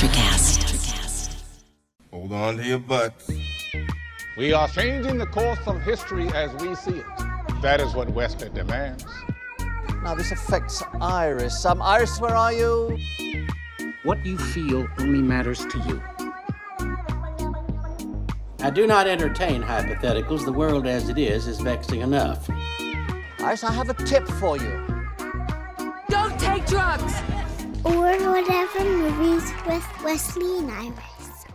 Electricast. Hold on to your butts. We are changing the course of history as we see it. That is what Wesley demands. Now this affects Iris. Iris, where are you? What you feel only matters to you. I do not entertain hypotheticals. The world as it is vexing enough. Iris, I have a tip for you. Don't take drugs! Or Whatever Movies with Wesley and Iris.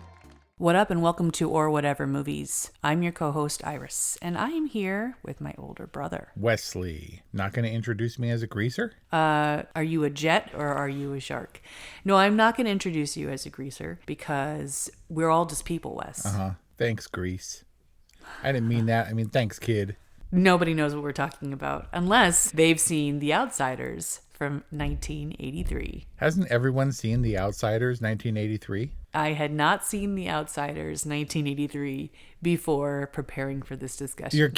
What up and welcome to Or Whatever Movies. I'm your co-host Iris, and I am here with my older brother. Wesley. Not going to introduce me as a greaser? Are you a jet or are you a shark? No, I'm not going to introduce you as a greaser because we're all just people, Wes. Thanks, Grease. I didn't mean that. I mean, thanks, kid. Nobody knows what we're talking about unless they've seen The Outsiders from 1983. Hasn't everyone seen The Outsiders 1983? I had not seen The Outsiders 1983 before preparing for this discussion.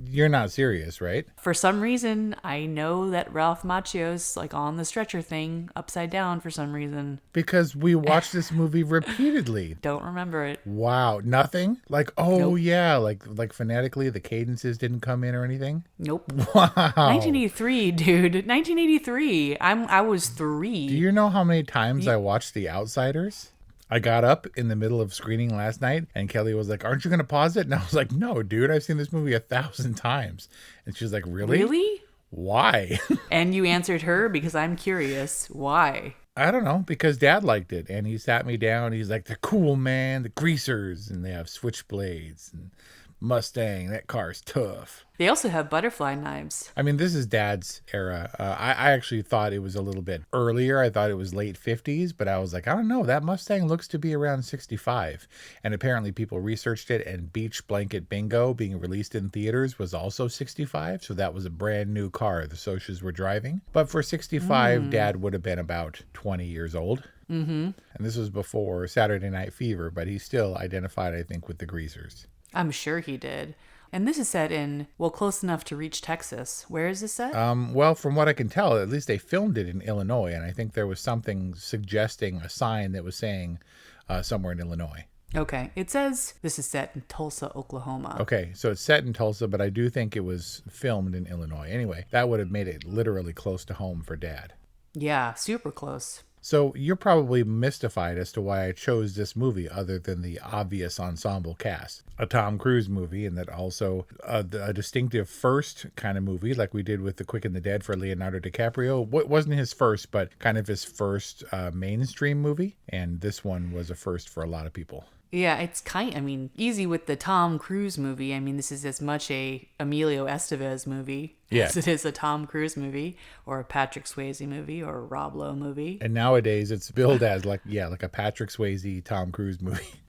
You're not serious, right? For some reason, I know that Ralph Macchio's like on the stretcher thing upside down for some reason. Because we watched this movie repeatedly. Don't remember it. Wow, nothing? Like, oh Nope. yeah, like phonetically the cadences didn't come in or anything? Nope. Wow. 1983, dude. 1983. I was 3. Do you know how many times I watched The Outsiders? I got up in the middle of screening last night and Kelly was like, aren't you going to pause it? And I was like, no, dude, I've seen this movie 1,000 times. And she was like, really? Really? Why? And you answered her because I'm curious. Why? I don't know, because Dad liked it. And he sat me down. He's like, they're cool, man. The greasers. And they have switchblades and Mustang. That car's tough. They also have butterfly knives. I mean, this is Dad's era. I actually thought it was a little bit earlier. I thought it was late 50s, but I was like, I don't know. That Mustang looks to be around 65. And apparently people researched it, and Beach Blanket Bingo being released in theaters was also 65. So that was a brand new car the Socs were driving. But for 65, Dad would have been about 20 years old. Mm-hmm. And this was before Saturday Night Fever, but he still identified, I think, with the greasers. I'm sure he did. And this is set in, well, close enough to reach Texas. Where is this set? Well, from what I can tell, at least they filmed it in Illinois. And I think there was something suggesting a sign that was saying somewhere in Illinois. Okay. It says this is set in Tulsa, Oklahoma. Okay. So it's set in Tulsa, but I do think it was filmed in Illinois. Anyway, that would have made it literally close to home for Dad. Yeah, super close. So you're probably mystified as to why I chose this movie other than the obvious ensemble cast. A Tom Cruise movie, and that also a distinctive first kind of movie like we did with The Quick and the Dead for Leonardo DiCaprio. What wasn't his first, but kind of his first mainstream movie. And this one was a first for a lot of people. Yeah, it's easy with the Tom Cruise movie. I mean, this is as much a Emilio Estevez movie as it is a Tom Cruise movie or a Patrick Swayze movie or a Rob Lowe movie. And nowadays it's billed as like a Patrick Swayze, Tom Cruise movie.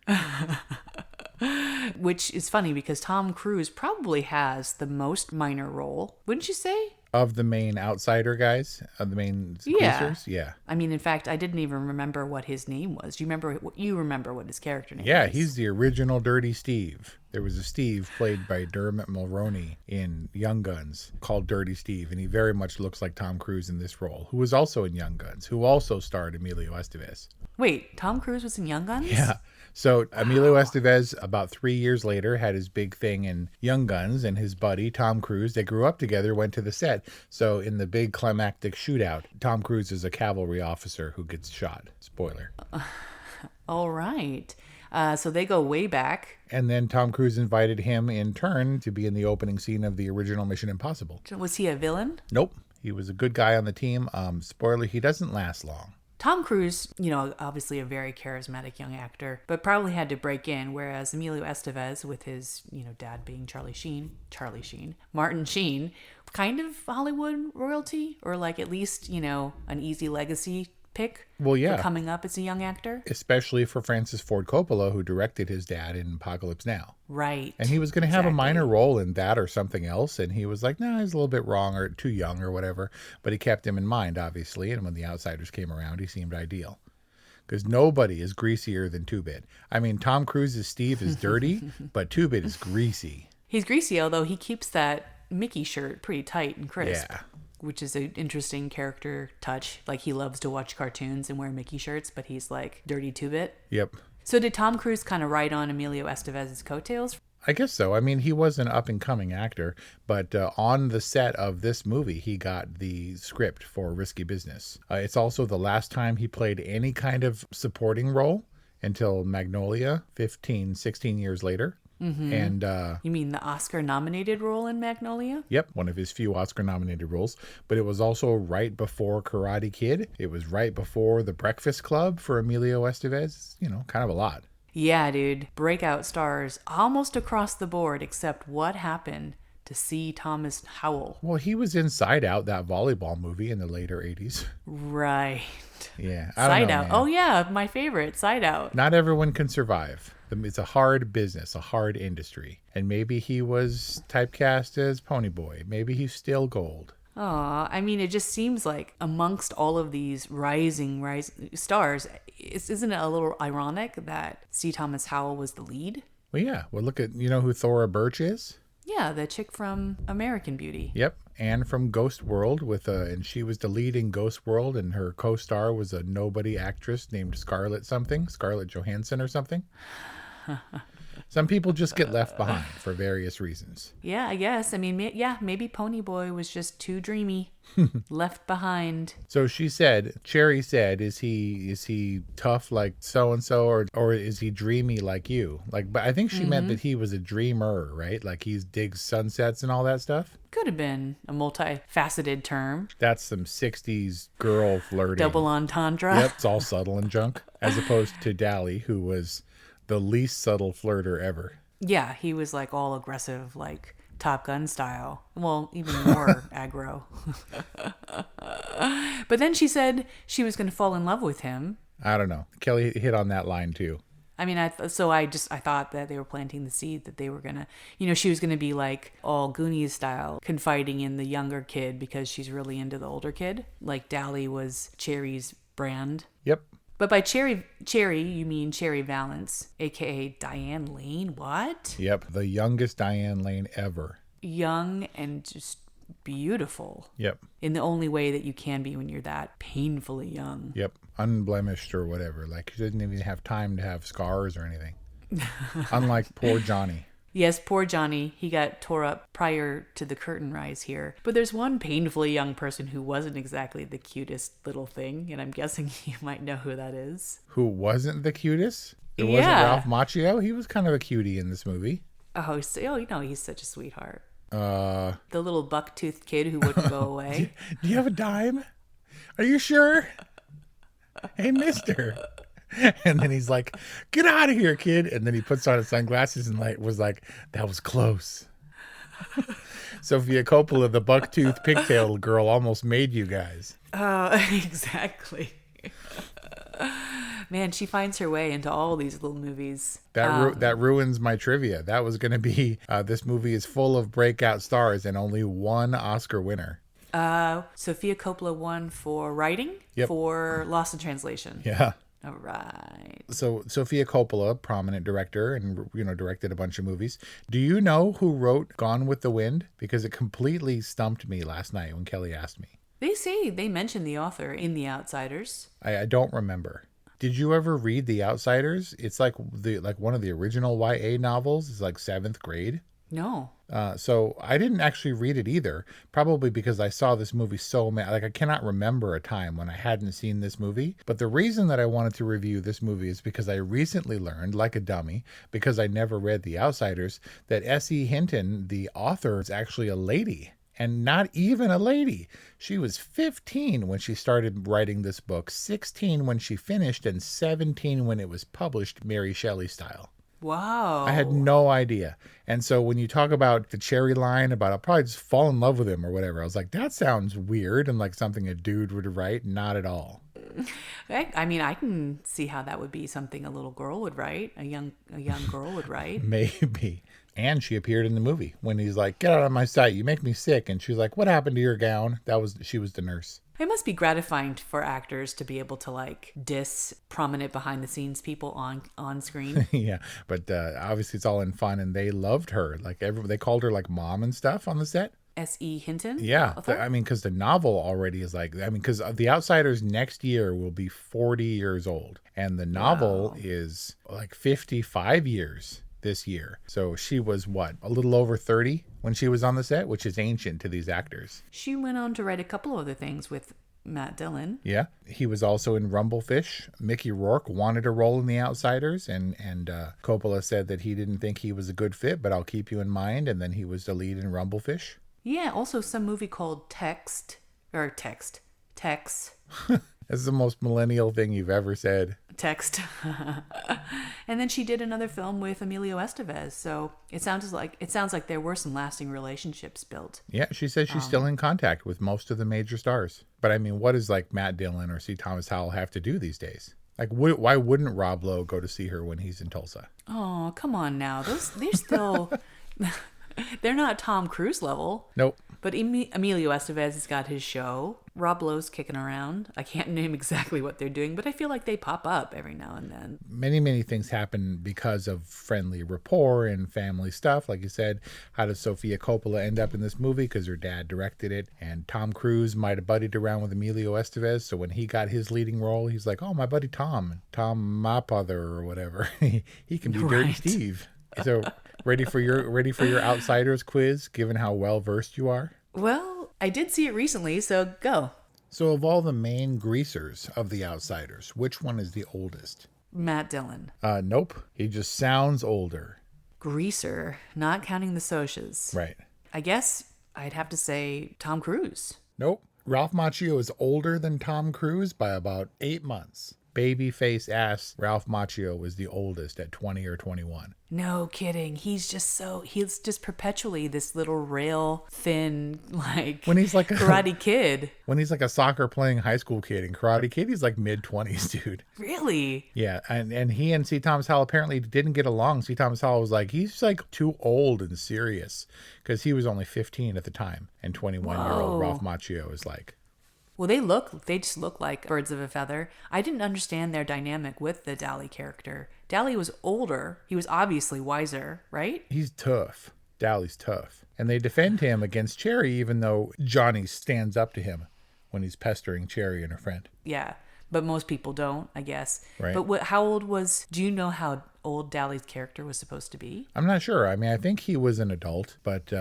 Which is funny because Tom Cruise probably has the most minor role, wouldn't you say? Of the main outsider guys, of the main greasers, yeah. I mean, in fact, I didn't even remember what his name was. You remember what his character name was? Yeah, he's the original Dirty Steve. There was a Steve played by Dermot Mulroney in Young Guns called Dirty Steve, and he very much looks like Tom Cruise in this role, who was also in Young Guns, who also starred Emilio Estevez. Wait, Tom Cruise was in Young Guns? Yeah. So Emilio Estevez, about 3 years later, had his big thing in Young Guns, and his buddy, Tom Cruise, they grew up together, went to the set. So in the big climactic shootout, Tom Cruise is a cavalry officer who gets shot. Spoiler. All right. So they go way back. And then Tom Cruise invited him in turn to be in the opening scene of the original Mission Impossible. Was he a villain? Nope. He was a good guy on the team. Spoiler, he doesn't last long. Tom Cruise, obviously a very charismatic young actor, but probably had to break in, whereas Emilio Estevez, with his, dad being Martin Sheen, kind of Hollywood royalty, or like at least, an easy legacy pick for coming up as a young actor. Especially for Francis Ford Coppola, who directed his dad in Apocalypse Now. Right. And he was going to have a minor role in that or something else. And he was like, no, he's a little bit wrong or too young or whatever. But he kept him in mind, obviously. And when The Outsiders came around, he seemed ideal. Because nobody is greasier than Two-Bit. I mean, Tom Cruise's Steve is dirty, but Two-Bit is greasy. He's greasy, although he keeps that Mickey shirt pretty tight and crisp. Yeah. which is an interesting character touch. Like, he loves to watch cartoons and wear Mickey shirts, but he's like dirty 2-bit. Yep. So did Tom Cruise kind of ride on Emilio Estevez's coattails? I guess so. I mean, he was an up-and-coming actor, but on the set of this movie, he got the script for Risky Business. It's also the last time he played any kind of supporting role until Magnolia, 16 years later. Mm-hmm. And you mean the Oscar-nominated role in Magnolia? Yep, one of his few Oscar-nominated roles. But it was also right before Karate Kid. It was right before The Breakfast Club for Emilio Estevez. You know, kind of a lot. Yeah, dude. Breakout stars almost across the board, except what happened to C. Thomas Howell? Well, he was in Side Out, that volleyball movie in the later 80s. Right. Yeah. Side Out. Man. Oh, yeah, my favorite, Side Out. Not everyone can survive. It's a hard business, a hard industry. And maybe he was typecast as Ponyboy. Maybe he's still gold. Aw, I mean, it just seems like amongst all of these rising stars, isn't it a little ironic that C. Thomas Howell was the lead? Well, yeah. Well, look at, you know who Thora Birch is? Yeah, the chick from American Beauty. Yep. And from Ghost World and she was the lead in Ghost World, and her co-star was a nobody actress named Scarlett Johansson or something. Some people just get left behind for various reasons. Yeah, I guess. I mean, maybe Ponyboy was just too dreamy. Left behind. So Cherry said, is he tough like so-and-so, or is he dreamy like you? Like, but I think she meant that he was a dreamer, right? Like he digs sunsets and all that stuff. Could have been a multifaceted term. That's some 60s girl flirting. Double entendre. Yep, it's all subtle and junk. As opposed to Dally, who was the least subtle flirter ever. Yeah, he was like all aggressive, like Top Gun style. Well, even more aggro. But then she said she was going to fall in love with him. I don't know. Kelly hit on that line too. I mean, I thought that they were planting the seed that they were going to, she was going to be like all Goonies style, confiding in the younger kid because she's really into the older kid. Like Dally was Cherry's brand. Yep. But by Cherry, you mean Cherry Valance, a.k.a. Diane Lane. What? Yep, the youngest Diane Lane ever. Young and just beautiful. Yep. In the only way that you can be when you're that painfully young. Yep, unblemished or whatever. Like, she didn't even have time to have scars or anything. Unlike poor Johnny. Yes, poor Johnny. He got tore up prior to the curtain rise here. But there's one painfully young person who wasn't exactly the cutest little thing, and I'm guessing you might know who that is. Who wasn't the cutest? It wasn't Ralph Macchio? He was kind of a cutie in this movie. Oh, he's such a sweetheart. The little buck-toothed kid who wouldn't go away. Do you have a dime? Are you sure? Hey, mister. And then he's like, get out of here, kid. And then he puts on his sunglasses and was like, that was close. Sofia Coppola, the buck-toothed pigtail girl, almost made you guys. Exactly. Man, she finds her way into all these little movies. That ruins my trivia. That was going to be, this movie is full of breakout stars and only one Oscar winner. Sofia Coppola won for writing, for Lost in Translation. Yeah. All right. So Sofia Coppola, prominent director, and directed a bunch of movies. Do you know who wrote Gone with the Wind? Because it completely stumped me last night when Kelly asked me. They mentioned the author in The Outsiders. I don't remember. Did you ever read The Outsiders? It's like one of the original YA novels. It's like 7th grade. No. So I didn't actually read it either, probably because I saw this movie I cannot remember a time when I hadn't seen this movie. But the reason that I wanted to review this movie is because I recently learned, like a dummy, because I never read The Outsiders, that S.E. Hinton, the author, is actually a lady. And not even a lady. She was 15 when she started writing this book, 16 when she finished, and 17 when it was published, Mary Shelley style. Wow. I had no idea. And so when you talk about the Cherry line about I'll probably just fall in love with him or whatever, I was like, that sounds weird and like something a dude would write. Not at all. I mean, I can see how that would be something a little girl would write. A young girl would write. Maybe. And she appeared in the movie when he's like, get out of my sight. You make me sick. And she's like, what happened to your gown? She was the nurse. It must be gratifying for actors to be able to like diss prominent behind the scenes people on screen. Yeah, but obviously it's all in fun, and they loved her. Like they called her like mom and stuff on the set. S.E. Hinton? Yeah. author? I mean, because the novel already is like, I mean, because The Outsiders next year will be 40 years old. And the novel is like 55 years this year. So she was what, a little over 30 when she was on the set, which is ancient to these actors. She went on to write a couple other things with Matt Dillon. Yeah. He was also in Rumblefish. Mickey Rourke wanted a role in The Outsiders, and Coppola said that he didn't think he was a good fit, but I'll keep you in mind. And then he was the lead in Rumblefish. Yeah, also some movie called Tex. That's the most millennial thing you've ever said. Text. And then she did another film with Emilio Estevez. So it sounds like there were some lasting relationships built. Yeah, she says she's still in contact with most of the major stars. But I mean, what does like Matt Dillon or C. Thomas Howell have to do these days? Like, why wouldn't Rob Lowe go to see her when he's in Tulsa? Oh, come on now. They're still... They're not Tom Cruise level. Nope. But Emilio Estevez has got his show. Rob Lowe's kicking around. I can't name exactly what they're doing, but I feel like they pop up every now and then. Many, many things happen because of friendly rapport and family stuff. Like you said, how does Sofia Coppola end up in this movie? Because her dad directed it. And Tom Cruise might have buddied around with Emilio Estevez. So when he got his leading role, he's like, oh, my buddy Tom Mapother or whatever. He can be Dirty Steve. So ready for your Outsiders quiz, given how well versed you are? Well, I did see it recently, so go. So of all the main greasers of The Outsiders, which one is the oldest? Matt Dillon. Nope. He just sounds older. Greaser, not counting the Socs. Right. I guess I'd have to say Tom Cruise. Nope. Ralph Macchio is older than Tom Cruise by about 8 months. Babyface ass Ralph Macchio was the oldest at 20 or 21. No kidding. He's just perpetually this little rail thin, like, when he's like Karate Kid. When he's like a soccer playing high school kid in Karate Kid, he's like mid-20s, dude. Really? Yeah, and he and C. Thomas Howell apparently didn't get along. C. Thomas Howell was like, he's like too old and serious, because he was only 15 at the time, and 21-year-old Ralph Macchio is like... Well, they just look like birds of a feather. I didn't understand their dynamic with the Dally character. Dally was older. He was obviously wiser, right? He's tough. Dally's tough. And they defend him against Cherry, even though Johnny stands up to him when he's pestering Cherry and her friend. Yeah, but most people don't, I guess. Right. But do you know how old Dally's character was supposed to be? I'm not sure. I mean, I think he was an adult, but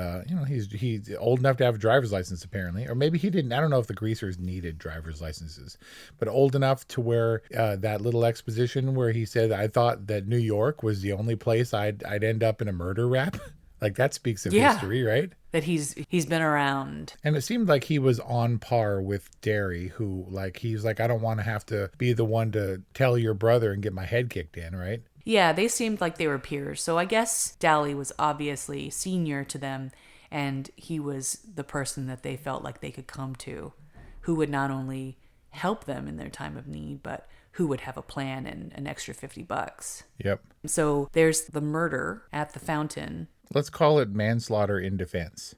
he's old enough to have a driver's license apparently, or maybe he didn't. I don't know if the greasers needed driver's licenses, but old enough to where that little exposition where he said, "I thought that New York was the only place I'd end up in a murder rap." Like, that speaks of history, right? That he's been around. And it seemed like he was on par with Derry, who, like, he's like, I don't want to have to be the one to tell your brother and get my head kicked in, right? Yeah, they seemed like they were peers. So I guess Dally was obviously senior to them, and he was the person that they felt like they could come to, who would not only help them in their time of need, but who would have a plan and an extra $50. Yep. So there's the murder at the fountain. Let's call it manslaughter in defense.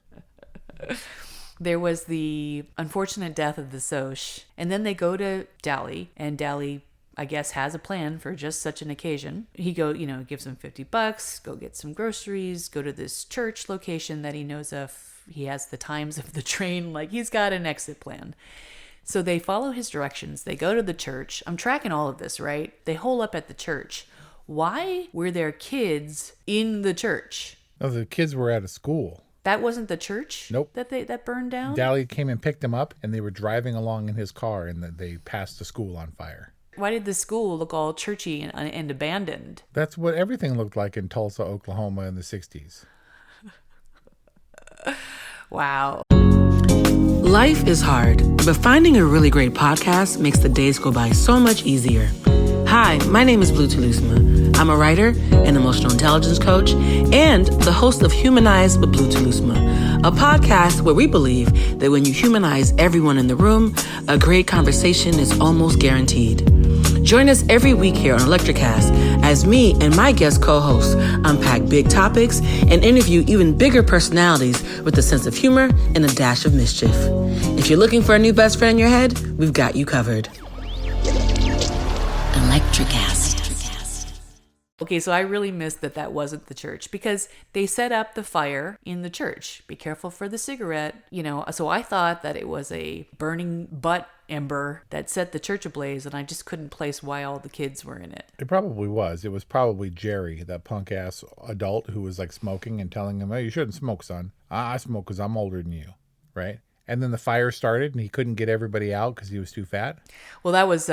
There was the unfortunate death of the Soc, and then they go to Dally, and Dally, I guess, has a plan for just such an occasion. He gives them $50, go get some groceries, go to this church location that he knows of. He has the times of the train, like, he's got an exit plan. So they follow his directions. They go to the church. I'm tracking all of this, right? They hole up at the church. Why were there kids in the church? Oh, the kids were at a school. That wasn't the church? Nope. That burned down? Dally came and picked them up, and they were driving along in his car, and they passed the school on fire. Why did the school look all churchy and abandoned? That's what everything looked like in Tulsa, Oklahoma in the 60s. Wow. Life is hard, but finding a really great podcast makes the days go by so much easier. Hi, my name is Blue Toulousma. I'm a writer, an emotional intelligence coach, and the host of Humanize with Blue Toulousma, a podcast where we believe that when you humanize everyone in the room, a great conversation is almost guaranteed. Join us every week here on Electricast as me and my guest co-hosts unpack big topics and interview even bigger personalities with a sense of humor and a dash of mischief. If you're looking for a new best friend in your head, we've got you covered. Electricast. Okay, so I really missed that wasn't the church because they set up the fire in the church. Be careful for the cigarette, So I thought that it was a burning butt ember that set the church ablaze, and I just couldn't place why all the kids were in it. It probably was. It was probably Jerry, that punk ass adult who was like smoking and telling him, "Oh, you shouldn't smoke, son. I smoke because I'm older than you," right? And then the fire started and he couldn't get everybody out because he was too fat. Well, that was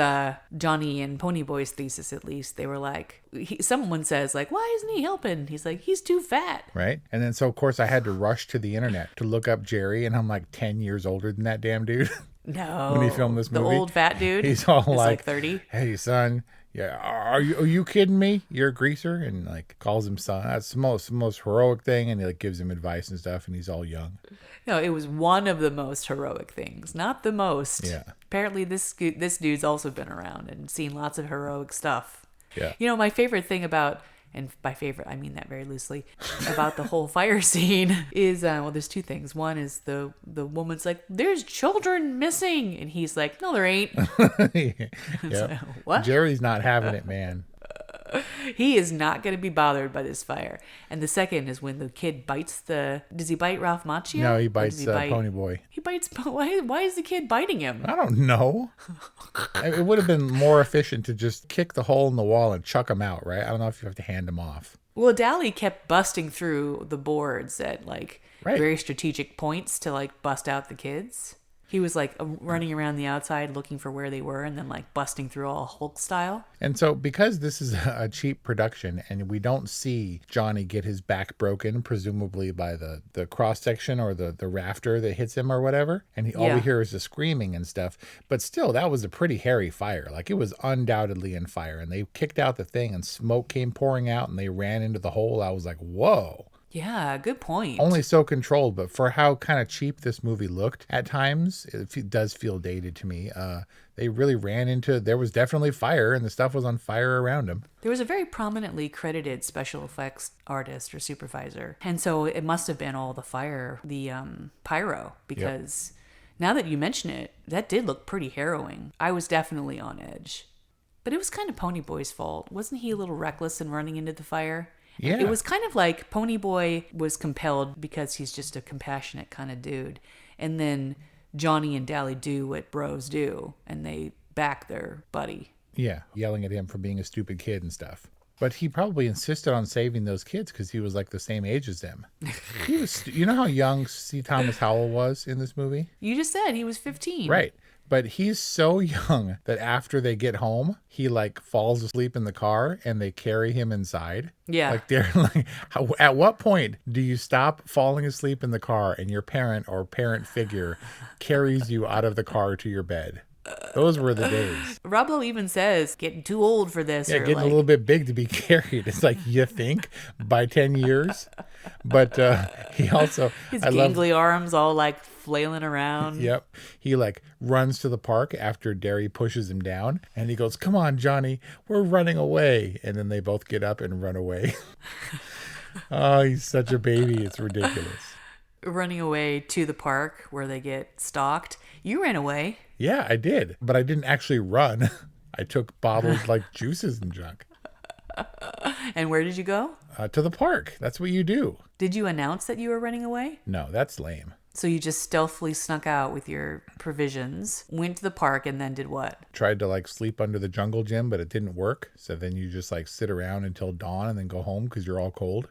Johnny and Ponyboy's thesis, at least. They were like, someone says, like, why isn't he helping? He's like, he's too fat. Right. And then so, of course, I had to rush to the internet to look up Jerry. And I'm like 10 years older than that damn dude. No. When he filmed this movie. The old fat dude. He's all like 30. Hey, son. Yeah, are you kidding me? You're a greaser? And like calls him son. That's the most heroic thing. And he like gives him advice and stuff. And he's all young. No, it was one of the most heroic things, not the most. Yeah. Apparently, this dude's also been around and seen lots of heroic stuff. Yeah. My favorite thing about, and by favorite I mean that very loosely, about the whole fire scene is, there's two things. One is the woman's like, there's children missing. And he's like, no, there ain't. Yep. What? Jerry's not having it, man. He is not going to be bothered by this fire. And the second is when the kid bites does he bite Ralph Macchio? No, he bites Ponyboy. He bites, why is the kid biting him? I don't know. It would have been more efficient to just kick the hole in the wall and chuck him out, right? I don't know if you have to hand him off. Well, Dally kept busting through the boards at like Right. very strategic points to like bust out the kids. He was like running around the outside looking for where they were and then like busting through all Hulk style. And so because this is a cheap production and we don't see Johnny get his back broken, presumably by the cross section or the rafter that hits him or whatever, and all we hear is the screaming and stuff. But still, that was a pretty hairy fire. Like it was undoubtedly in fire. And they kicked out the thing and smoke came pouring out and they ran into the hole. I was like, whoa. Yeah, good point. Only so controlled, but for how kind of cheap this movie looked at times, it does feel dated to me. They really ran into, there was definitely fire and the stuff was on fire around them. There was a very prominently credited special effects artist or supervisor. And so it must have been all the fire, the pyro, because now that you mention it, that did look pretty harrowing. I was definitely on edge. But it was kind of Ponyboy's fault. Wasn't he a little reckless in running into the fire? Yeah. It was kind of like Ponyboy was compelled because he's just a compassionate kind of dude. And then Johnny and Dally do what bros do, and they back their buddy. Yeah, yelling at him for being a stupid kid and stuff. But he probably insisted on saving those kids because he was like the same age as them. He was, you know how young C. Thomas Howell was in this movie? You just said he was 15. Right. But he's so young that after they get home, he like falls asleep in the car and they carry him inside. Yeah. Like they're like, at what point do you stop falling asleep in the car and your parent or parent figure carries you out of the car to your bed? Those were the days. Rob Lowe even says, getting too old for this. Yeah, or getting like, a little bit big to be carried. It's like, you think by 10 years? But he also... his gangly arms all like flailing around. Yep. He like runs to the park after Derry pushes him down and he goes, come on, Johnny, we're running away. And then they both get up and run away. Oh, he's such a baby. It's ridiculous. Running away to the park where they get stalked. You ran away. Yeah, I did. But I didn't actually run. I took bottled like juices and junk. And where did you go? To the park. That's what you do. Did you announce that you were running away? No, that's lame. So you just stealthily snuck out with your provisions, went to the park, and then did what? Tried to like sleep under the jungle gym, but it didn't work. So then you just like sit around until dawn and then go home because you're all cold.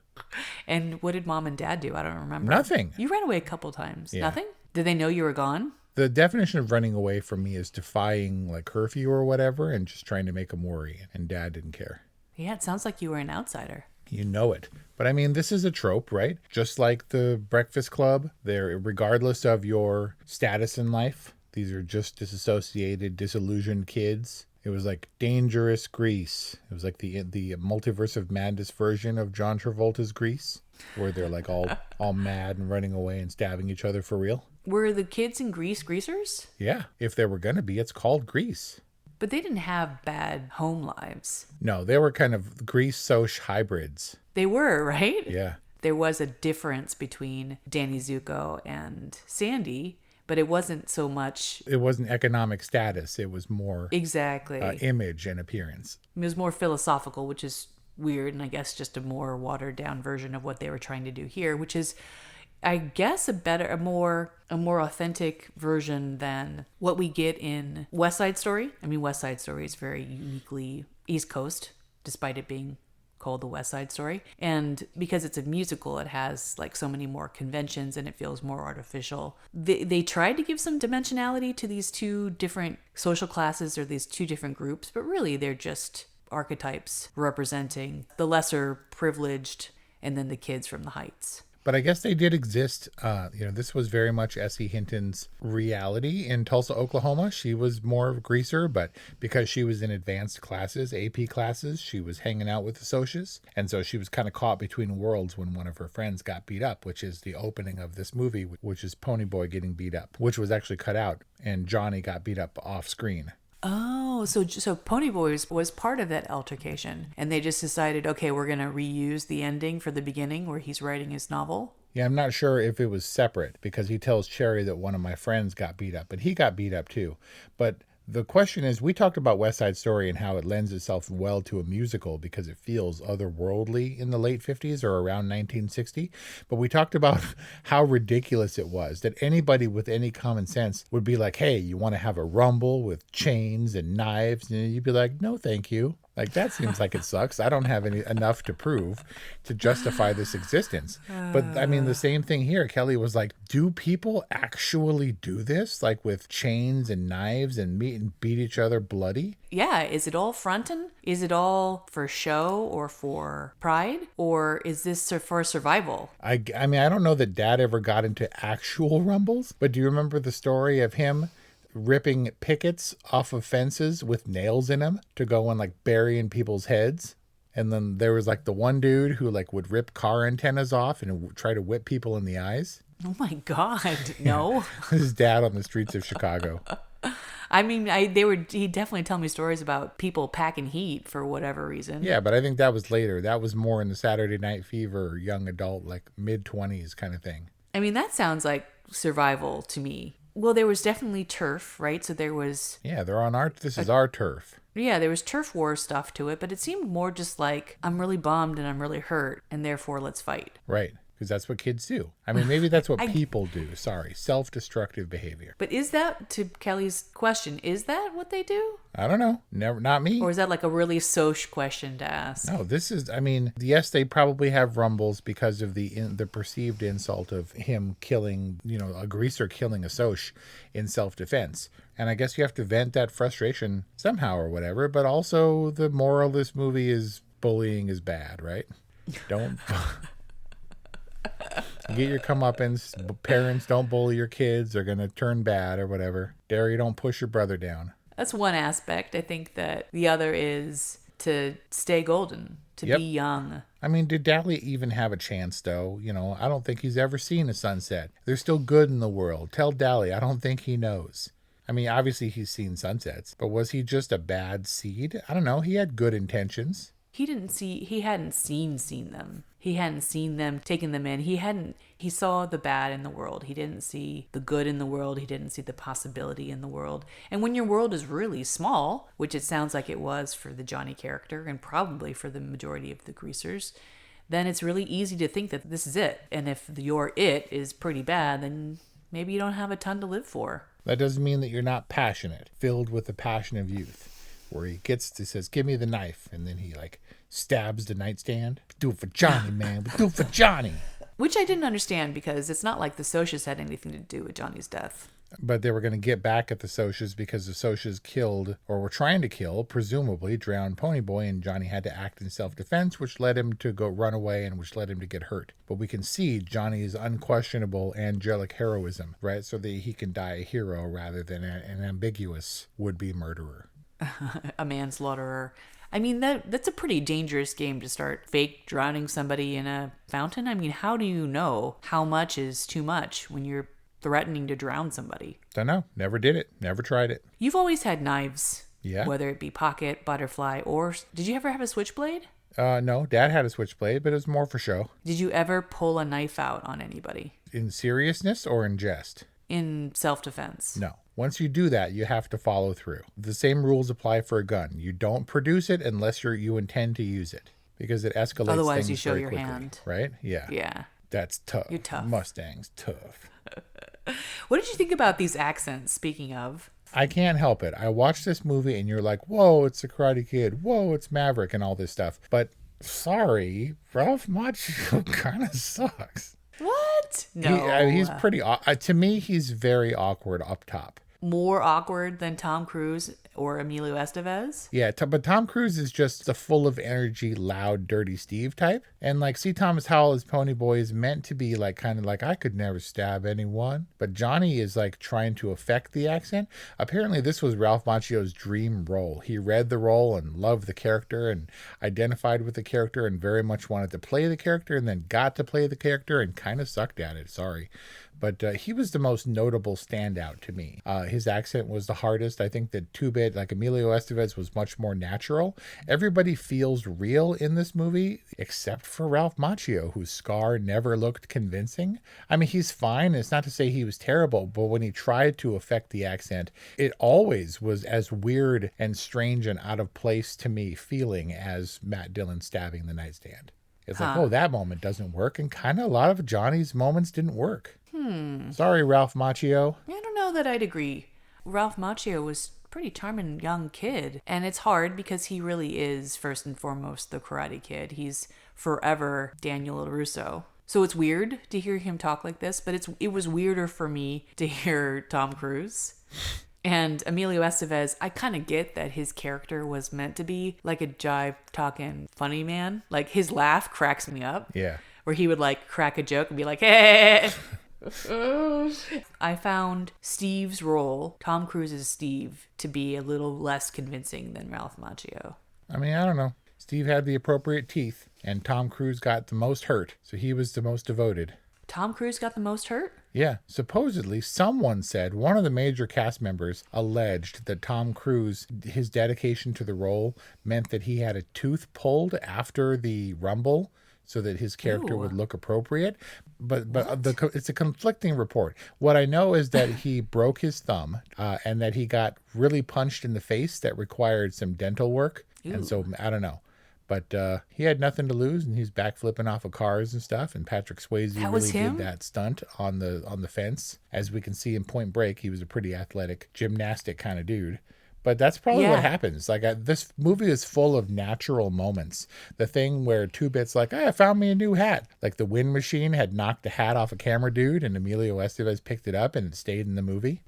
And what did mom and dad do? I don't remember. Nothing. You ran away a couple times. Yeah. Nothing? Did they know you were gone? The definition of running away for me is defying like curfew or whatever and just trying to make them worry. And dad didn't care. Yeah, it sounds like you were an outsider. You know it. But I mean, this is a trope, right? Just like the Breakfast Club, they're regardless of your status in life. These are just disassociated, disillusioned kids. It was like Dangerous Grease. It was like the Multiverse of Madness version of John Travolta's Grease, where they're like all mad and running away and stabbing each other for real. Were the kids in Grease greasers? Yeah, if there were going to be, it's called Grease. But they didn't have bad home lives. No, they were kind of Grease-Soch hybrids. They were, right? Yeah. There was a difference between Danny Zuko and Sandy, but it wasn't so much... It wasn't economic status. It was more... Exactly. Image and appearance. It was more philosophical, which is weird, and I guess just a more watered down version of what they were trying to do here, which is, I guess, a more authentic version than what we get in West Side Story. I mean, West Side Story is very uniquely East Coast, despite it being called the West Side Story. And because it's a musical, it has like so many more conventions and it feels more artificial. They tried to give some dimensionality to these two different social classes or these two different groups, but really they're just archetypes representing the lesser privileged and then the kids from the Heights. But I guess they did exist. This was very much S.E. Hinton's reality in Tulsa, Oklahoma. She was more of a greaser, but because she was in advanced classes, AP classes, she was hanging out with the socias. And so she was kind of caught between worlds when one of her friends got beat up, which is the opening of this movie, which is Ponyboy getting beat up, which was actually cut out. And Johnny got beat up off screen. Oh, so Ponyboy was part of that altercation, and they just decided, okay, we're going to reuse the ending for the beginning where he's writing his novel? Yeah, I'm not sure if it was separate, because he tells Cherry that one of my friends got beat up, but he got beat up too. But the question is, we talked about West Side Story and how it lends itself well to a musical because it feels otherworldly in the late 50s or around 1960. But we talked about how ridiculous it was that anybody with any common sense would be like, hey, you want to have a rumble with chains and knives? And you'd be like, no, thank you. Like, that seems like it sucks. I don't have enough to prove to justify this existence. But I mean, the same thing here. Kelly was like, do people actually do this? Like with chains and knives and meet and beat each other bloody? Yeah. Is it all frontin'? Is it all for show or for pride? Or is this for survival? I mean, I don't know that Dad ever got into actual rumbles, but do you remember the story of him ripping pickets off of fences with nails in them to go and like bury in people's heads? And then there was like the one dude who like would rip car antennas off and try to whip people in the eyes. Oh my God, no. His dad on the streets of Chicago. I mean, he'd definitely tell me stories about people packing heat for whatever reason. Yeah, but I think that was later. That was more in the Saturday Night Fever, young adult, like mid-20s kind of thing. I mean, that sounds like survival to me. Well, there was definitely turf, right? So there was... Yeah, this is our turf. Yeah, there was turf war stuff to it, but it seemed more just like, I'm really bummed and I'm really hurt, and therefore let's fight. Right, because that's what kids do. I mean, maybe that's what people do. Sorry, self-destructive behavior. But is that, to Kelly's question, is that what they do? I don't know. Never, not me. Or is that like a really soch question to ask? No, this is, I mean, yes, they probably have rumbles because of the perceived insult of him killing, a greaser killing a soch in self-defense. And I guess you have to vent that frustration somehow or whatever. But also the moral of this movie is bullying is bad, right? Don't get your comeuppance. Parents, don't bully your kids. They're going to turn bad or whatever. Derry, don't push your brother down. That's one aspect. I think that the other is to stay golden, to be young. I mean, did Dally even have a chance, though? I don't think he's ever seen a sunset. There's still good in the world. Tell Dally, I don't think he knows. I mean, obviously he's seen sunsets, but was he just a bad seed? I don't know. He had good intentions. He hadn't seen them. He hadn't seen them, taken them in. He saw the bad in the world. He didn't see the good in the world. He didn't see the possibility in the world. And when your world is really small, which it sounds like it was for the Johnny character and probably for the majority of the greasers, then it's really easy to think that this is it. And if your it is pretty bad, then maybe you don't have a ton to live for. That doesn't mean that you're not passionate, filled with the passion of youth. Where he says, give me the knife. And then he like stabs the nightstand. Do it for Johnny, man. Do it for Johnny. Which I didn't understand because it's not like the Socias had anything to do with Johnny's death. But they were going to get back at the Socias because the Socias killed, or were trying to kill, presumably drowned Ponyboy, and Johnny had to act in self-defense, which led him to go run away and which led him to get hurt. But we can see Johnny's unquestionable angelic heroism, right? So that he can die a hero rather than an ambiguous would-be murderer. A manslaughterer. I mean, that's a pretty dangerous game to start fake drowning somebody in a fountain. I mean, how do you know how much is too much when you're threatening to drown somebody? Don't know. Never did it. Never tried it. You've always had knives. Yeah. Whether it be pocket, butterfly, or... Did you ever have a switchblade? No. Dad had a switchblade, but it was more for show. Did you ever pull a knife out on anybody? In seriousness or in jest? In self-defense. No. Once you do that, you have to follow through. The same rules apply for a gun. You don't produce it unless you intend to use it. because it escalates Otherwise, things you show very your quickly, hand. right? Yeah. Yeah. That's tough. You're tough. Mustang's tough. What did you think about these accents, speaking of? I can't help it. I watched this movie and you're like, whoa, it's the Karate Kid. Whoa, it's Maverick and all this stuff. But sorry, Ralph Macchio kind of sucks. What? No. He's pretty, to me, he's very awkward up top. More awkward than Tom Cruise or Emilio Estevez? Yeah, but Tom Cruise is just the full of energy, loud, dirty Steve type. And like, C. Thomas Howell as Ponyboy is meant to be like, kind of like, I could never stab anyone. But Johnny is like trying to affect the accent. Apparently this was Ralph Macchio's dream role. He read the role and loved the character and identified with the character and very much wanted to play the character, and then got to play the character and kind of sucked at it. Sorry. But he was the most notable standout to me. His accent was the hardest. I think that two-bit, like Emilio Estevez, was much more natural. Everybody feels real in this movie, except for Ralph Macchio, whose scar never looked convincing. I mean, he's fine. It's not to say he was terrible, but when he tried to affect the accent, it always was as weird and strange and out of place to me feeling as Matt Dillon stabbing the nightstand. It's like, oh, that moment doesn't work. And kind of a lot of Johnny's moments didn't work. Sorry, Ralph Macchio. I don't know that I'd agree. Ralph Macchio was a pretty charming young kid. And it's hard because he really is, first and foremost, the Karate Kid. He's forever Daniel LaRusso. So it's weird to hear him talk like this, but it was weirder for me to hear Tom Cruise. And Emilio Estevez, I kind of get that his character was meant to be like a jive-talking funny man. Like, his laugh cracks me up. Yeah. Where he would, like, crack a joke and be like, hey. I found Steve's role, Tom Cruise's Steve, to be a little less convincing than Ralph Macchio. I mean, I don't know. Steve had the appropriate teeth, and Tom Cruise got the most hurt, so he was the most devoted. Tom Cruise got the most hurt? Yeah, supposedly someone said, one of the major cast members alleged that Tom Cruise, his dedication to the role meant that he had a tooth pulled after the Rumble so that his character would look appropriate. But it's a conflicting report. What I know is that he broke his thumb and that he got really punched in the face that required some dental work. Ooh. And so I don't know. But he had nothing to lose, and he's backflipping off of cars and stuff. And Patrick Swayze really did that stunt on the fence. As we can see in Point Break, he was a pretty athletic, gymnastic kind of dude. But that's probably what happens. Like, this movie is full of natural moments. The thing where Two-Bit's like, hey, I found me a new hat. Like, the wind machine had knocked the hat off a camera dude, and Emilio Estevez picked it up, and it stayed in the movie.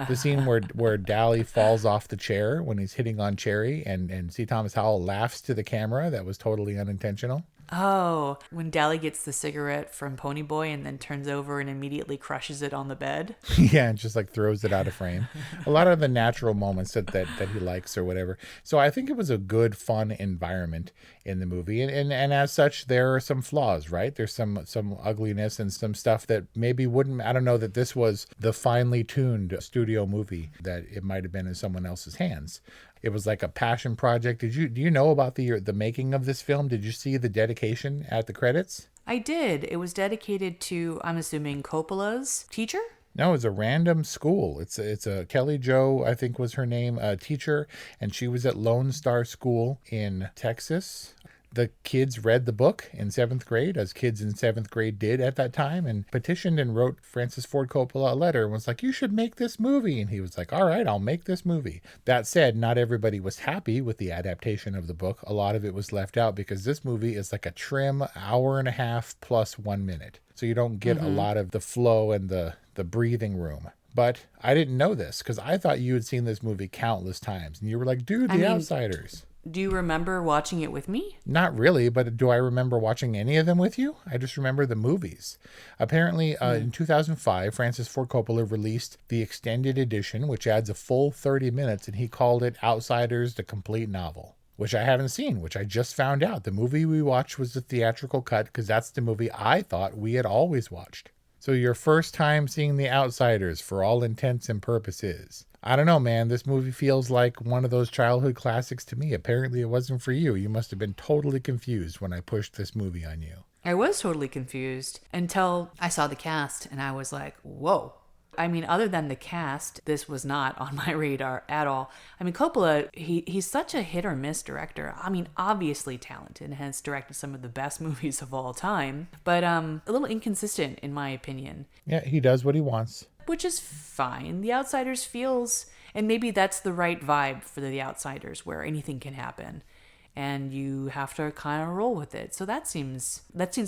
The scene where Dally falls off the chair when he's hitting on Cherry, and C. Thomas Howell laughs to the camera. That was totally unintentional. Oh, when Dally gets the cigarette from Ponyboy and then turns over and immediately crushes it on the bed. Yeah, and just like throws it out of frame. A lot of the natural moments that he likes or whatever. So I think it was a good, fun environment in the movie. And as such, there are some flaws, right? There's some ugliness and some stuff that maybe wouldn't, I don't know that this was the finely tuned studio movie that it might have been in someone else's hands. It was like a passion project. Do you know about the making of this film? Did you see the dedication at the credits? I did. It was dedicated to, I'm assuming, Coppola's teacher? No, it was a random school. It's a Kelly Jo, I think was her name, a teacher, and she was at Lone Star School in Texas. The kids read the book in 7th grade, as kids in 7th grade did at that time, and petitioned and wrote Francis Ford Coppola a letter and was like, you should make this movie. And he was like, all right, I'll make this movie. That said, not everybody was happy with the adaptation of the book. A lot of it was left out because this movie is like a trim hour and a half plus 1 minute. So you don't get a lot of the flow and the breathing room. But I didn't know this because I thought you had seen this movie countless times. And you were like, dude, Outsiders. Do you remember watching it with me? Not really, but do I remember watching any of them with you? I just remember the movies. Apparently, in 2005, Francis Ford Coppola released the extended edition, which adds a full 30 minutes, and he called it Outsiders, the Complete Novel, which I haven't seen, which I just found out. The movie we watched was the theatrical cut because that's the movie I thought we had always watched. So your first time seeing The Outsiders for all intents and purposes. I don't know, man. This movie feels like one of those childhood classics to me. Apparently it wasn't for you. You must have been totally confused when I pushed this movie on you. I was totally confused until I saw the cast and I was like, whoa, I mean, other than the cast, this was not on my radar at all. I mean, Coppola, he's such a hit or miss director. I mean, obviously talented and has directed some of the best movies of all time, but a little inconsistent in my opinion. Yeah, he does what he wants. Which is fine. The Outsiders feels, and maybe that's the right vibe for The Outsiders, where anything can happen and you have to kind of roll with it. So that seems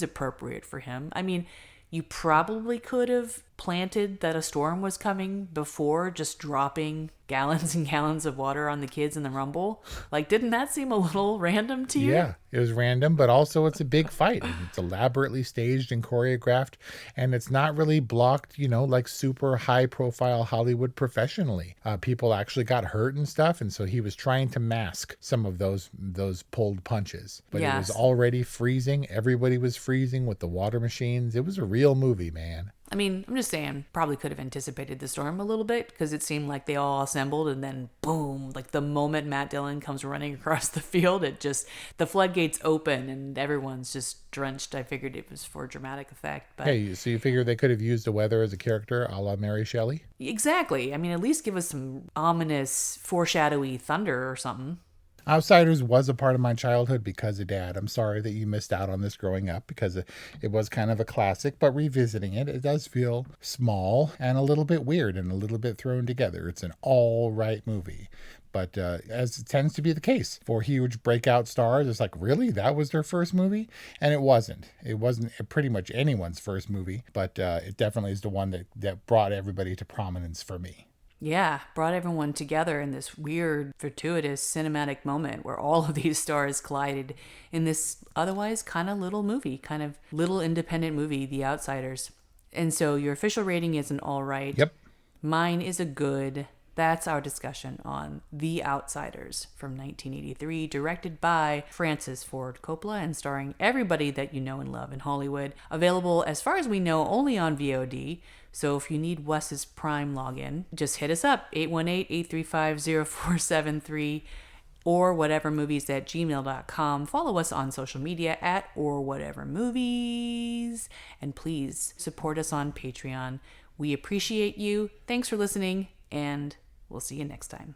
appropriate for him. I mean, you probably could have planted that a storm was coming before just dropping gallons and gallons of water on the kids in the Rumble. Like, didn't that seem a little random to you? Yeah, it was random, but also it's a big fight. It's elaborately staged and choreographed, and it's not really blocked, like super high profile Hollywood professionally. People actually got hurt and stuff, and so he was trying to mask some of those pulled punches. But It was already freezing. Everybody was freezing with the water machines. It was a real movie, man. I mean, I'm just saying, probably could have anticipated the storm a little bit because it seemed like they all assembled and then boom, like the moment Matt Dillon comes running across the field, the floodgates open and everyone's just drenched. I figured it was for dramatic effect. But hey, so you figure they could have used the weather as a character a la Mary Shelley? Exactly. I mean, at least give us some ominous, foreshadowy thunder or something. Outsiders was a part of my childhood because of Dad. I'm sorry that you missed out on this growing up because it was kind of a classic, but revisiting it does feel small and a little bit weird and a little bit thrown together. It's an all right movie. But as it tends to be the case for huge breakout stars, it's like, really? That was their first movie? And it wasn't. It wasn't pretty much anyone's first movie, but it definitely is the one that brought everybody to prominence for me. Yeah, brought everyone together in this weird, fortuitous cinematic moment where all of these stars collided in this otherwise kind of little independent movie, The Outsiders. And so your official rating is an all right. Yep. Mine is a good. That's our discussion on The Outsiders from 1983, directed by Francis Ford Coppola and starring everybody that you know and love in Hollywood. Available, as far as we know, only on VOD. So if you need Wes's Prime login, just hit us up, 818-835-0473 or whatevermovies@gmail.com. Follow us on social media @orwhatevermovies. And please support us on Patreon. We appreciate you. Thanks for listening, and we'll see you next time.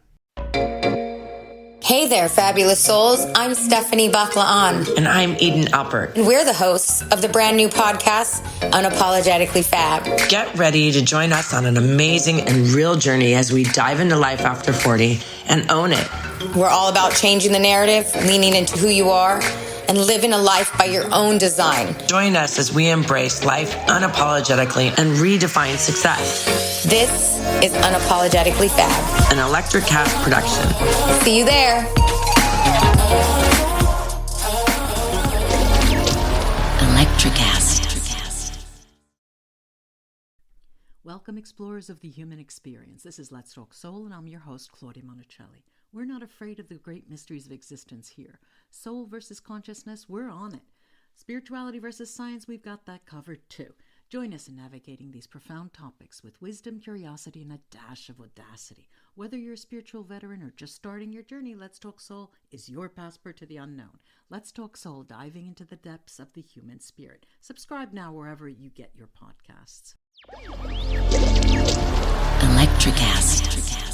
Hey there, fabulous souls. I'm Stephanie Baklaan. And I'm Eden Alpert. And we're the hosts of the brand new podcast, Unapologetically Fab. Get ready to join us on an amazing and real journey as we dive into life after 40 and own it. We're all about changing the narrative, leaning into who you are, and living a life by your own design. Join us as we embrace life unapologetically and redefine success. This is Unapologetically Fab, an Electric Cast production. See you there. Electricast. Welcome, explorers of the human experience. This is Let's Talk Soul, and I'm your host, Claudia Monticelli. We're not afraid of the great mysteries of existence here. Soul versus consciousness, we're on it. Spirituality versus science, we've got that covered too. Join us in navigating these profound topics with wisdom, curiosity, and a dash of audacity. Whether you're a spiritual veteran or just starting your journey, Let's Talk Soul is your passport to the unknown. Let's Talk Soul, diving into the depths of the human spirit. Subscribe now wherever you get your podcasts. Electricast.